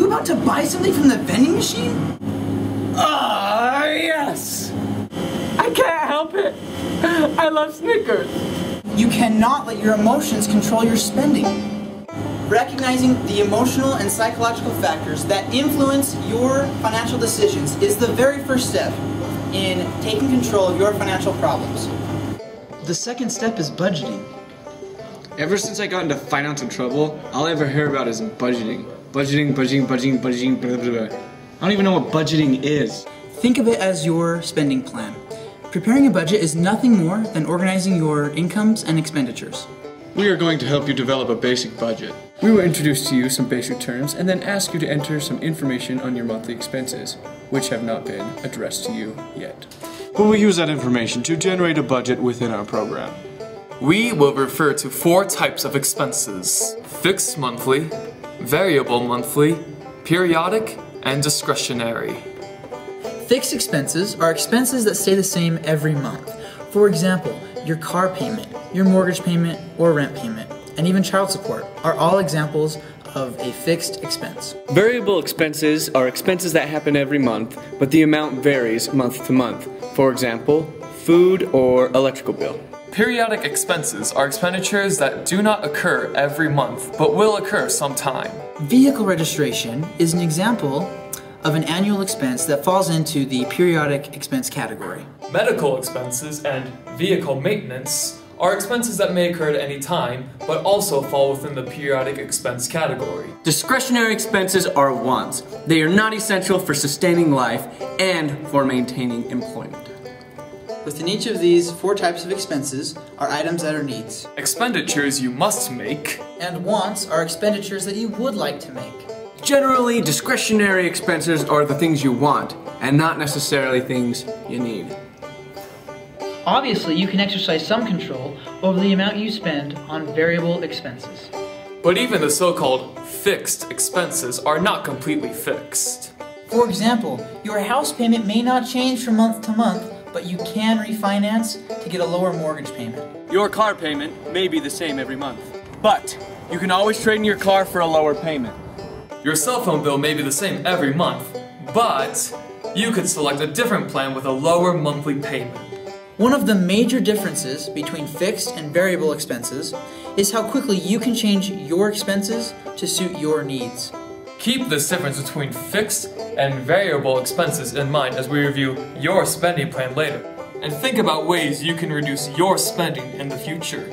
about to buy something from the vending machine? Ah, yes! I can't help it. I love Snickers. You cannot let your emotions control your spending. Recognizing the emotional and psychological factors that influence your financial decisions is the very first step in taking control of your financial problems. The second step is budgeting. Ever since I got into financial trouble, all I ever hear about is budgeting. Budgeting, blah, blah, blah. I don't even know what budgeting is. Think of it as your spending plan. Preparing a budget is nothing more than organizing your incomes and expenditures. We are going to help you develop a basic budget. We will introduce to you some basic terms and then ask you to enter some information on your monthly expenses, which have not been addressed to you yet. We will use that information to generate a budget within our program. We will refer to 4 types of expenses: fixed monthly, variable monthly, periodic, and discretionary. Fixed expenses are expenses that stay the same every month. For example, your car payment, your mortgage payment or rent payment, and even child support are all examples of a fixed expense. Variable expenses are expenses that happen every month, but the amount varies month to month. For example, food or electrical bill. Periodic expenses are expenditures that do not occur every month, but will occur sometime. Vehicle registration is an example of an annual expense that falls into the periodic expense category. Medical expenses and vehicle maintenance are expenses that may occur at any time, but also fall within the periodic expense category. Discretionary expenses are wants. They are not essential for sustaining life and for maintaining employment. Within each of these 4 types of expenses are items that are needs. Expenditures you must make, And wants are expenditures that you would like to make. Generally, discretionary expenses are the things you want, and not necessarily things you need. Obviously, you can exercise some control over the amount you spend on variable expenses. but even the so-called fixed expenses are not completely fixed. For example, your house payment may not change from month to month, but you can refinance to get a lower mortgage payment. Your car payment may be the same every month, but you can always trade in your car for a lower payment. Your cell phone bill may be the same every month, but you could select a different plan with a lower monthly payment. One of the major differences between fixed and variable expenses is how quickly you can change your expenses to suit your needs. Keep this difference between fixed and variable expenses in mind as we review your spending plan later, and think about ways you can reduce your spending in the future.